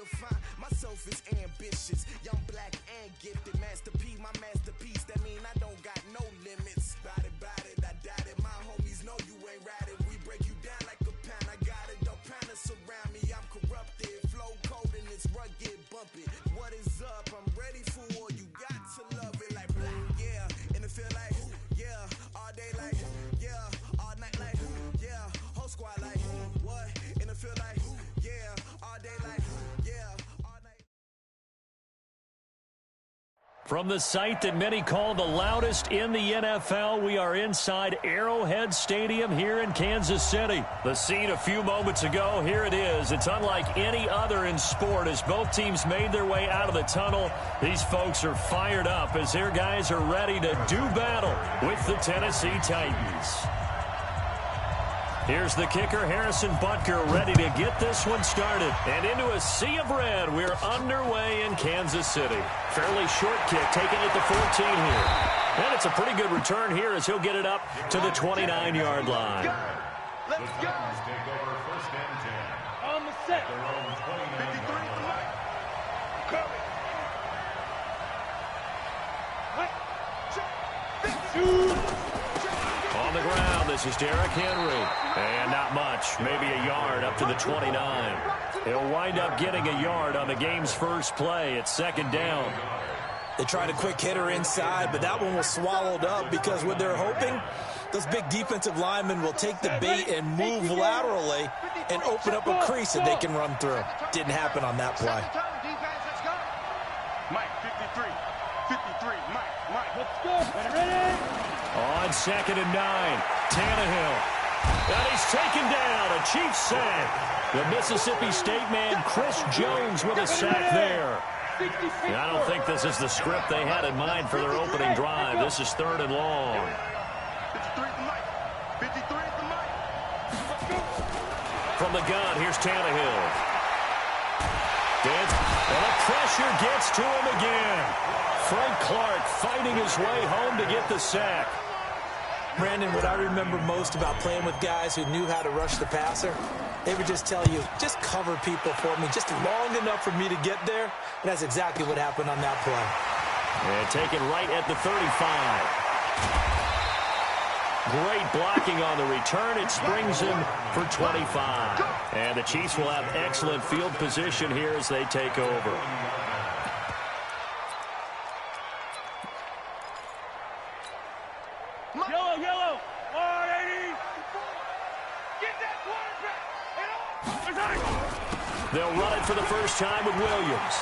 define myself as ambitious, young, black, and gifted. Master P, my masterpiece. That mean I don't got no limits. Bout it, I doubt it. My homies know you ain't ratted. We break you down like a pound. I got it, don't panic surround me. I'm corrupted, flow cold and it's rugged, bumpy. What is up? I'm ready for war. You got to love it like black, yeah. And it feel like, yeah. All day like, yeah. All night like, yeah. Whole squad like, what? And it feel like, yeah. All day like, yeah. All night. From the site that many call the loudest in the NFL, we are inside Arrowhead Stadium here in Kansas City. The scene a few moments ago, here it is. It's unlike any other in sport as both teams made their way out of the tunnel. These folks are fired up as their guys are ready to do battle with the Tennessee Titans. Here's the kicker, Harrison Butker, ready to get this one started. And into a sea of red, we're underway in Kansas City. Fairly short kick, taken at the 14 here. And it's a pretty good return here as he'll get it up to the 29-yard line. Let's go. Take over first and 10. On the set. Their own 29-yard line. Coming. On the ground, this is Derrick Henry. And not much, maybe a yard up to the 29. He'll wind up getting a yard on the game's first play. It's second down. They tried a quick hitter inside, but that one was swallowed up because what they're hoping, those big defensive linemen will take the bait and move laterally and open up a crease that they can run through. Didn't happen on that play. Mike, 53. 53, Mike. Let's go. Ready? On second and 9, Tannehill. And he's taken down, a Chiefs sack. The Mississippi State man, Chris Jones, with a sack there. I don't think this is the script they had in mind for their opening drive. This is third and long. 53 for Mike. 53 for Mike. From the gun, here's Tannehill. And the pressure gets to him again. Frank Clark fighting his way home to get the sack. Brandon, what I remember most about playing with guys who knew how to rush the passer, they would just tell you, just cover people for me, just long enough for me to get there. And that's exactly what happened on that play. And taken right at the 35. Great blocking on the return. It springs him for 25. And the Chiefs will have excellent field position here as they take over. Yellow. 180. Get that quarterback. They'll run it for the first time with Williams.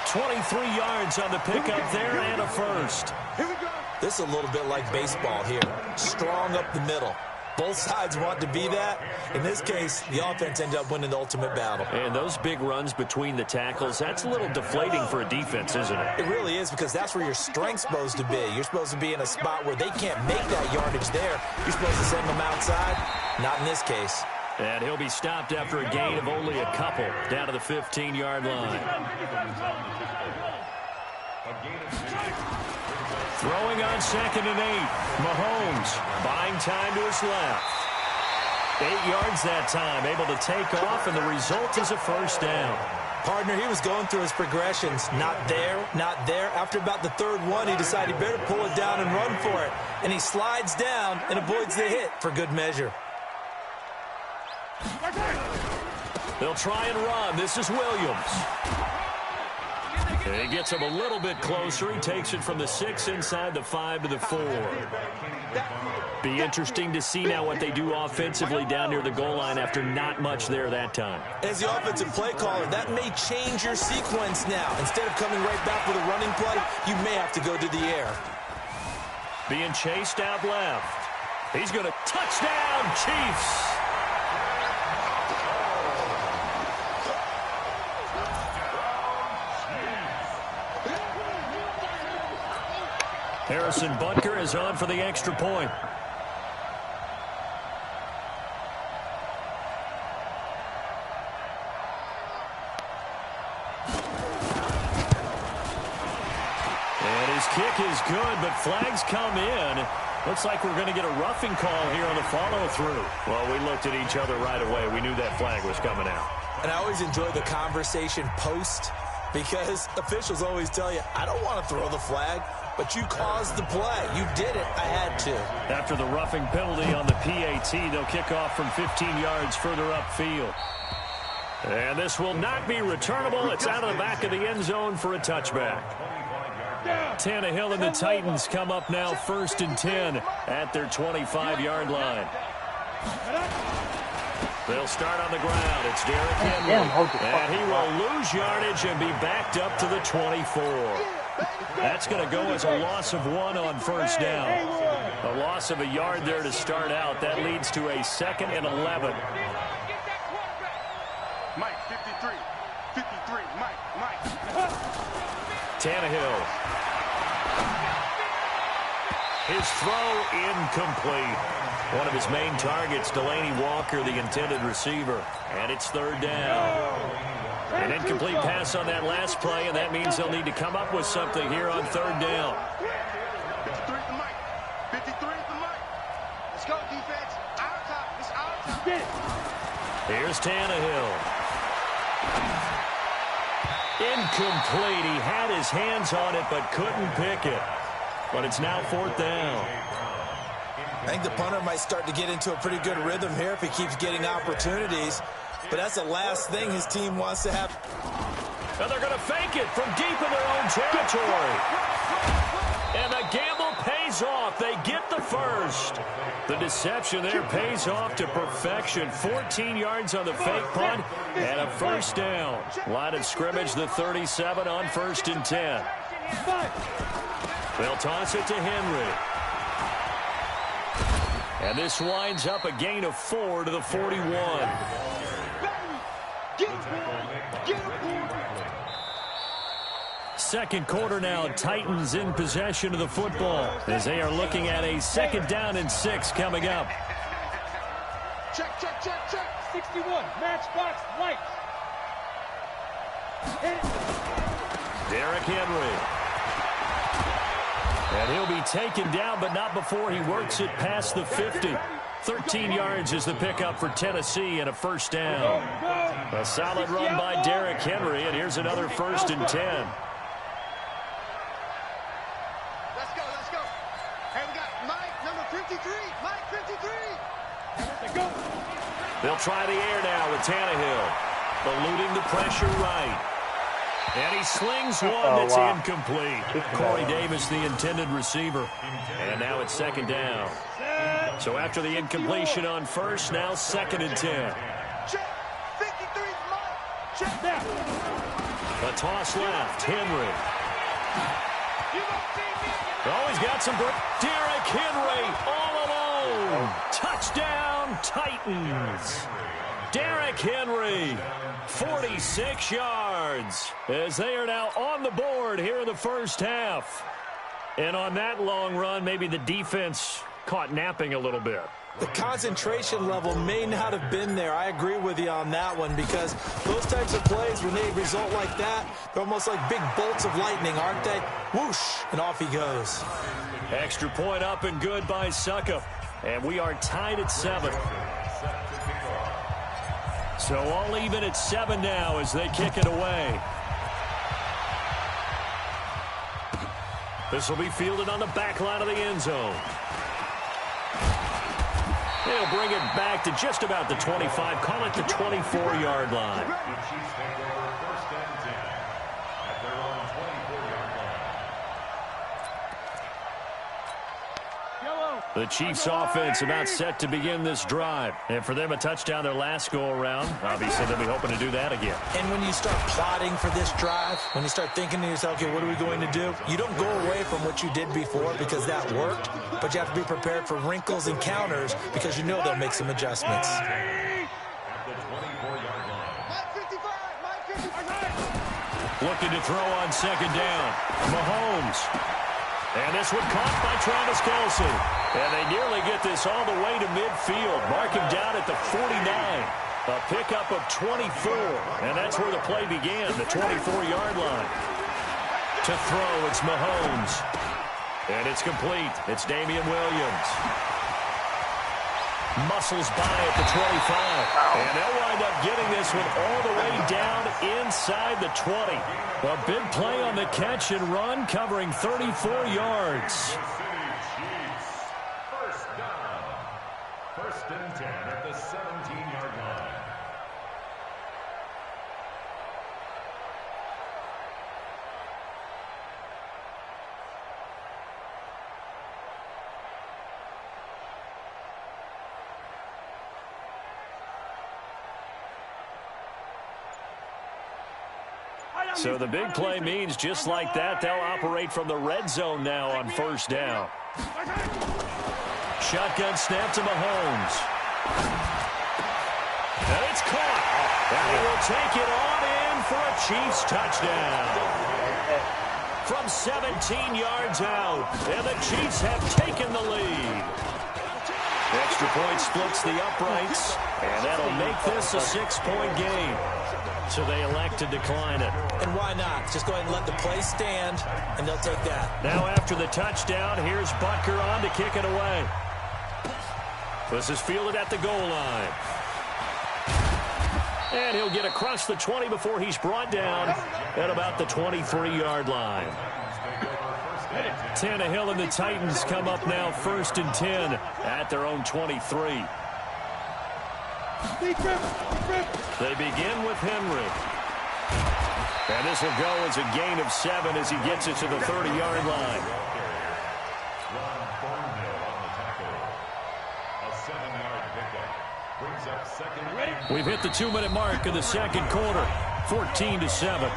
23 yards on the pickup there and a first. Here we go. This is a little bit like baseball here. Strong up the middle. Both sides want to be that. In this case, the offense ended up winning the ultimate battle. And those big runs between the tackles, that's a little deflating for a defense, isn't it? It really is, because that's where your strength's supposed to be. You're supposed to be in a spot where they can't make that yardage there. You're supposed to send them outside. Not in this case. And he'll be stopped after a gain of only a couple, down to the 15-yard line. Throwing on second and 8. Mahomes buying time to his left. 8 yards that time, able to take off, and the result is a first down. Partner, he was going through his progressions. Not there, not there. After about the third one, he decided he better pull it down and run for it. And he slides down and avoids the hit for good measure. They'll try and run. This is Williams. And he gets him a little bit closer. He takes it from the 6 inside the 5 to the 4. Be interesting to see now what they do offensively down near the goal line after not much there that time. As the offensive play caller, that may change your sequence now. Instead of coming right back with a running play, you may have to go to the air. Being chased out left. He's going to touchdown, Chiefs. Harrison Butker is on for the extra point. And his kick is good, but flags come in. Looks like we're going to get a roughing call here on the follow-through. Well, we looked at each other right away. We knew that flag was coming out. And I always enjoy the conversation post because officials always tell you, I don't want to throw the flag, but you caused the play. You did it. I had to. After the roughing penalty on the PAT, they'll kick off from 15 yards further upfield. And this will not be returnable. It's out of the back of the end zone for a touchback. Tannehill and the Titans come up now 1st and 10 at their 25-yard line. They'll start on the ground. It's Derrick Henry. And he will lose yardage and be backed up to the 24. That's going to go as a loss of 1 on 1st down. A loss of a yard there to start out. That leads to a 2nd and 11. Mike, 53. 53, Mike. Tannehill. His throw incomplete. One of his main targets, Delaney Walker, the intended receiver. And it's 3rd down. An incomplete pass on that last play, and that means they'll need to come up with something here on 3rd down. 53 to Mike. 53 to Mike. Let's go, defense. Our time. It's our time. Here's Tannehill. Incomplete. He had his hands on it, but couldn't pick it. But it's now 4th down. I think the punter might start to get into a pretty good rhythm here if he keeps getting opportunities. But that's the last thing his team wants to have. And they're going to fake it from deep in their own territory. And the gamble pays off. They get the first. The deception there pays off to perfection. 14 yards on the fake punt and a 1st down. Line of scrimmage, the 37 on 1st and 10. They'll toss it to Henry. And this winds up a gain of 4 to the 41. Second quarter now, Titans in possession of the football as they are looking at a 2nd down and 6 coming up. Check. 61, matchbox lights. Derrick Henry. And he'll be taken down, but not before he works it past the 50. 13 yards is the pickup for Tennessee and a 1st down. A solid run by Derrick Henry, and here's another 1st and 10. Let's go. Hey, we got Mike, number 53. Mike, 53. They'll try the air now with Tannehill. Eluding the pressure right. And he slings one that's incomplete. Corey Davis, the intended receiver. And now it's 2nd down. So after the incompletion on 1st, now 2nd and 10. Check. 53, Mike. Check that. A toss left. Henry. Oh, he's got some break. Derrick Henry all alone. Touchdown, Titans. Derrick Henry, 46 yards, as they are now on the board here in the 1st half. And on that long run, maybe the defense caught napping a little bit. The concentration level may not have been there. I agree with you on that one because those types of plays, when they result like that, they're almost like big bolts of lightning, aren't they? Whoosh, and off he goes. Extra point up and good by Suckup. And we are tied at 7. So all even at 7 now as they kick it away. This will be fielded on the back line of the end zone. They'll bring it back to just about the 25. Call it the 24-yard line. The Chiefs' offense about set to begin this drive. And for them, a touchdown their last go-around. Obviously, they'll be hoping to do that again. And when you start plotting for this drive, when you start thinking to yourself, okay, what are we going to do? You don't go away from what you did before because that worked, but you have to be prepared for wrinkles and counters because you know they'll make some adjustments. Looking to throw on 2nd down. Mahomes. And this one caught by Travis Kelce. And they nearly get this all the way to midfield. Mark him down at the 49. A pickup of 24. And that's where the play began, the 24-yard line. To throw, it's Mahomes. And it's complete. It's Damian Williams. Muscles by at the 25. And they'll wind up getting this one all the way down inside the 20. A big play on the catch and run, covering 34 yards. First down. First and 10 at the 17-yard line. So the big play means just like that, they'll operate from the red zone now on first down. Shotgun snap to Mahomes. And it's caught. And he will take it on in for a Chiefs touchdown. From 17 yards out, and the Chiefs have taken the lead. Extra point splits the uprights, and that'll make this a 6-point game. So they elect to decline it. And why not? Just go ahead and let the play stand, and they'll take that. Now after the touchdown, here's Butker on to kick it away. This is fielded at the goal line. And he'll get across the 20 before he's brought down at about the 23-yard line. Tannehill and the Titans come up now first and 10 at their own 23. They begin with Henry. And this will go as a gain of 7 as he gets it to the 30-yard line. We've hit the 2-minute mark of the second quarter, 14-7.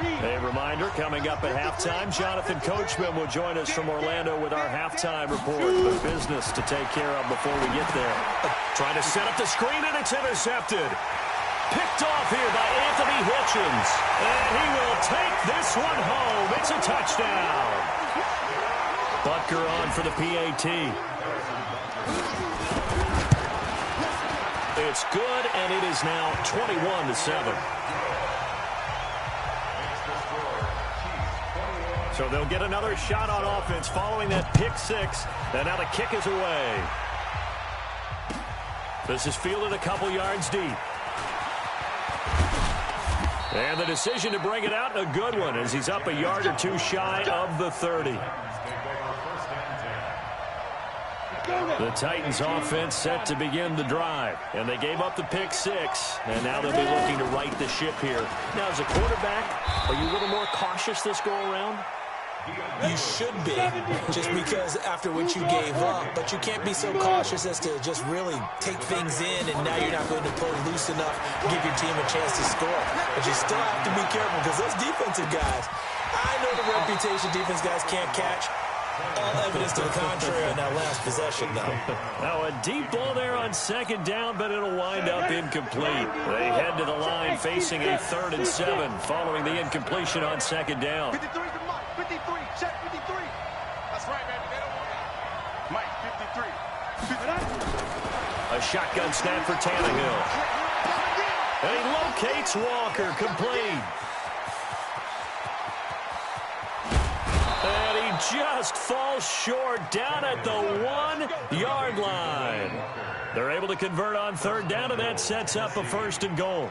A reminder, coming up at halftime, Jonathan Coachman will join us from Orlando with our halftime report. But business to take care of before we get there. Trying to set up the screen, and it's intercepted. Picked off here by Anthony Hitchens. And he will take this one home. It's a touchdown. Butker on for the PAT. It's good, and it is now 21-7. So they'll get another shot on offense following that pick six. And now the kick is away. This is fielded a couple yards deep. And the decision to bring it out, a good one, as he's up a yard or two shy of the 30. The Titans offense set to begin the drive. And they gave up the pick six. And now they'll be looking to right the ship here. Now, as a quarterback, are you a little more cautious this go-around? You should be, just because after what you gave up. But you can't be so cautious as to just really take things in, and now you're not going to play loose enough to give your team a chance to score. But you still have to be careful, because those defensive guys, I know the reputation defense guys can't catch. All evidence to the contrary on that last possession, though. Now a deep ball there on second down, but it'll wind up incomplete. They head to the line facing a 3rd and 7 following the incompletion on second down. 53 to Mike. 53. Check 53. That's right, baby. They don't want Mike, 53. A shotgun snap for Tannehill. And he locates Walker, complete. And he just falls short down at the 1-yard line. They're able to convert on third down, and that sets up a 1st and goal.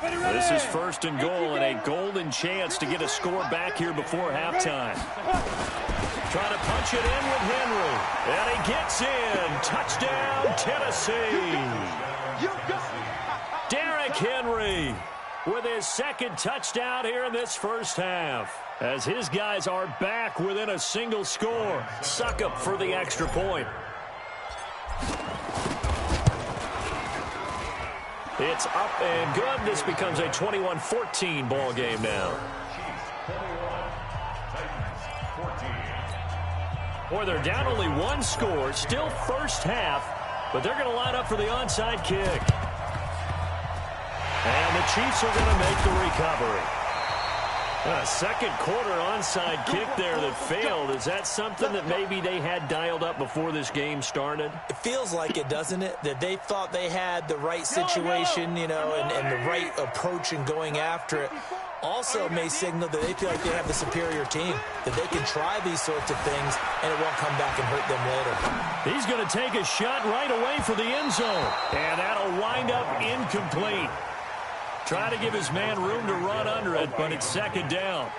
This is 1st and goal, and a golden chance to get a score back here before halftime. Trying to punch it in with Henry. And he gets in. Touchdown, Tennessee. Derrick Henry with his 2nd touchdown here in this first half, as his guys are back within a single score. Succop for the extra point. It's up and good. This becomes a 21-14 ball game now. Boy, they're down only 1 score. Still first half, but they're going to line up for the onside kick. And the Chiefs are going to make the recovery. A second quarter onside kick there that failed. Is that something that maybe they had dialed up before this game started? It feels like it, doesn't it? That they thought they had the right situation, you know, and the right approach in going after it. also may signal that they feel like they have the superior team, that they can try these sorts of things and it won't come back and hurt them later. He's going to take a shot right away for the end zone, and that'll wind up incomplete. Try to give his man room to run under it, but it's second down.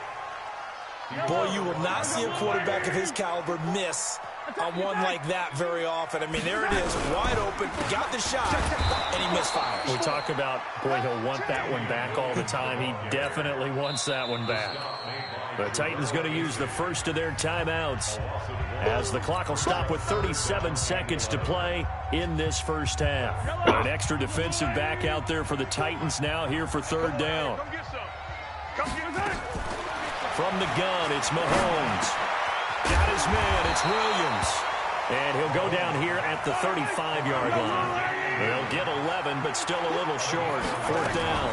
Boy, you will not see a quarterback of his caliber miss on one like that very often. I mean, there it is, wide open, got the shot, and he misfires. We talk about, boy, he'll want that one back all the time. He definitely wants that one back. The Titans going to use the first of their timeouts as the clock will stop with 37 seconds to play in this first half. An extra defensive back out there for the Titans now here for third down. From the gun, it's Mahomes. Got his man, it's Williams. And he'll go down here at the 35-yard line. He'll get 11, but still a little short. Fourth down.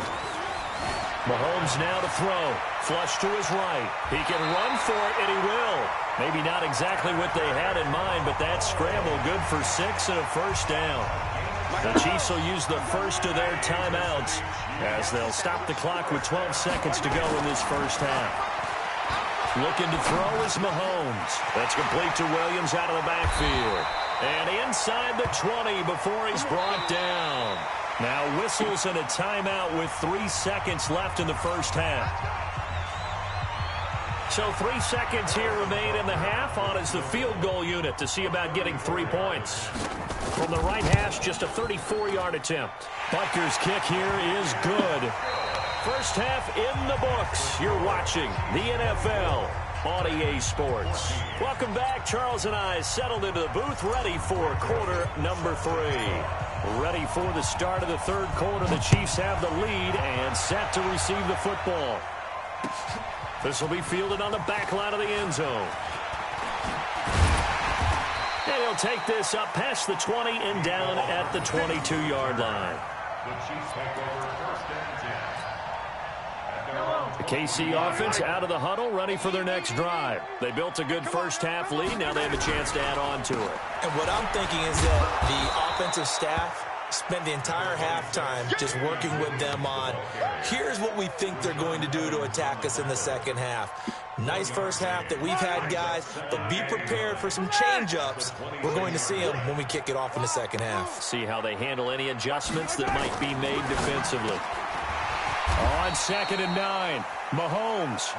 Mahomes now to throw. Flush to his right. He can run for it, and he will. Maybe not exactly what they had in mind, but that scramble good for 6 and a first down. The Chiefs will use the first of their timeouts as they'll stop the clock with 12 seconds to go in this first half. Looking to throw is Mahomes. That's complete to Williams out of the backfield. And inside the 20 before he's brought down. Now whistles and a timeout with 3 seconds left in the first half. So 3 seconds here remain in the half. On is the field goal unit to see about getting 3 points. From the right hash, just a 34-yard attempt. Butker's kick here is good. First half in the books. You're watching the NFL on EA Sports. Welcome back. Charles and I settled into the booth, ready for quarter number 3. Ready for the start of the third quarter. The Chiefs have the lead and set to receive the football. This will be fielded on the back line of the end zone. And he'll take this up past the 20 and down at the 22-yard line. The Chiefs take over first and 10. The KC offense out of the huddle, ready for their next drive. They built a good first-half lead. Now they have a chance to add on to it. And what I'm thinking is that the offensive staff spent the entire halftime just working with them on, here's what we think they're going to do to attack us in the second half. Nice first half that we've had, guys, but be prepared for some change-ups. We're going to see them when we kick it off in the second half. See how they handle any adjustments that might be made defensively. On second and 9, Mahomes.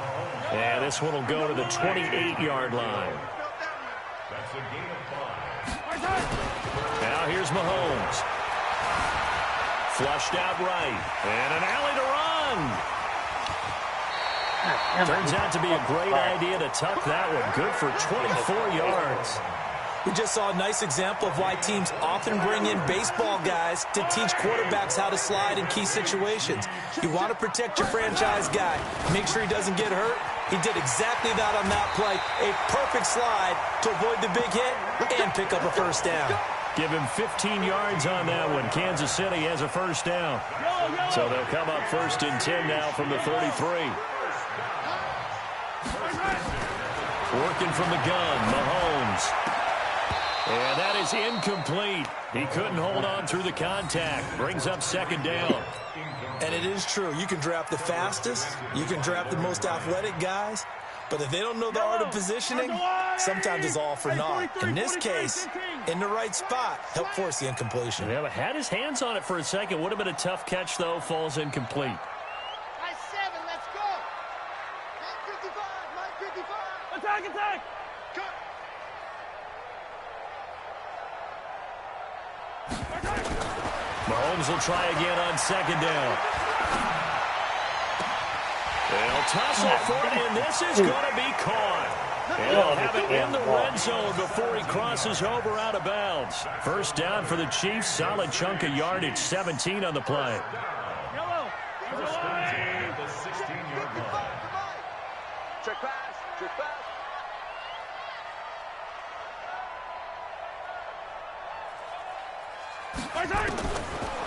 And this one will go to the 28-yard line. That's a gain of 5. Now here's Mahomes. Flushed out right. And an alley to run. Turns out to be a great idea to tuck that one. Good for 24 yards. We just saw a nice example of why teams often bring in baseball guys to teach quarterbacks how to slide in key situations. You want to protect your franchise guy. Make sure he doesn't get hurt. He did exactly that on that play. A perfect slide to avoid the big hit and pick up a first down. Give him 15 yards on that one. Kansas City has a first down. So they'll come up first and 10 now from the 33. Working from the gun, Mahomes. And that is incomplete. He couldn't hold on through the contact. Brings up second down. And it is true. You can draft the fastest. You can draft the most athletic guys. But if they don't know the art of positioning, sometimes it's all for naught. In this case, in the right spot, helped force the incompletion. Yeah, but had his hands on it for a second. Would have been a tough catch, though. Falls incomplete. Nice 7, let's go. 955. Attack. Cut. Mahomes will try again on second down. They'll tussle for it, and this is going to be caught. And they'll have it in the red zone before he crosses over out of bounds. First down for the Chiefs. Solid chunk of yardage, 17 on the play. First and 10 at the 16-yard line. Check pass.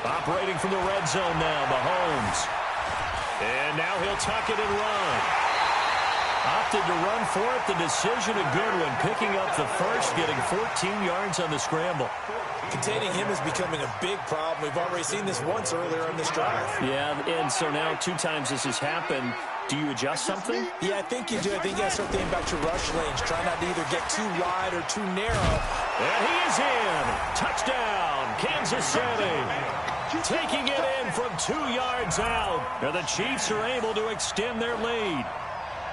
Operating from the red zone now, Mahomes. And now he'll tuck it and run. Opted to run for it. The decision a good one. Picking up the first, getting 14 yards on the scramble. Containing him is becoming a big problem. We've already seen this once earlier on this drive. Yeah, and so now 2 times this has happened. Do you adjust something? Yeah, I think you do. I think you got to start thinking about your rush lanes. Try not to either get too wide or too narrow. And he is in. Touchdown, Kansas City. Taking it in from 2 yards out. And the Chiefs are able to extend their lead.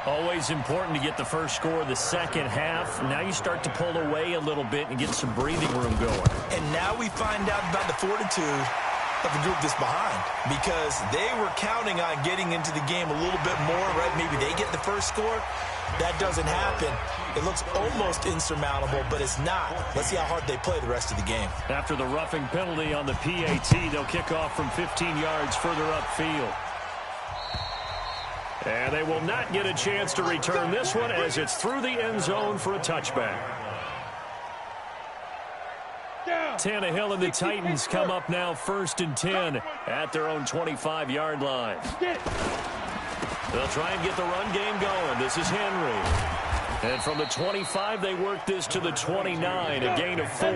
Always important to get the first score of the second half. Now you start to pull away a little bit and get some breathing room going. And now we find out about the fortitude of the group that's behind, because they were counting on getting into the game a little bit more, right? Maybe they get the first score. That doesn't happen. It looks almost insurmountable, but it's not. Let's see how hard they play the rest of the game. After the roughing penalty on the PAT, they'll kick off from 15 yards further upfield. And they will not get a chance to return this one as it's through the end zone for a touchback. Tannehill and the Titans come up now 1st and 10 at their own 25-yard line. They'll try and get the run game going. This is Henry. And from the 25, they work this to the 29, a gain of 4.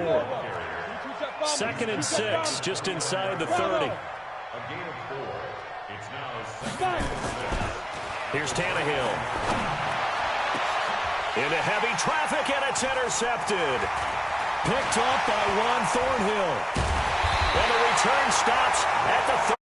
2nd and 6, just inside the 30. A gain of 4. It's now 2nd and 6. Here's Tannehill. Into heavy traffic, and it's intercepted. Picked off by Juan Thornhill. And the return stops at the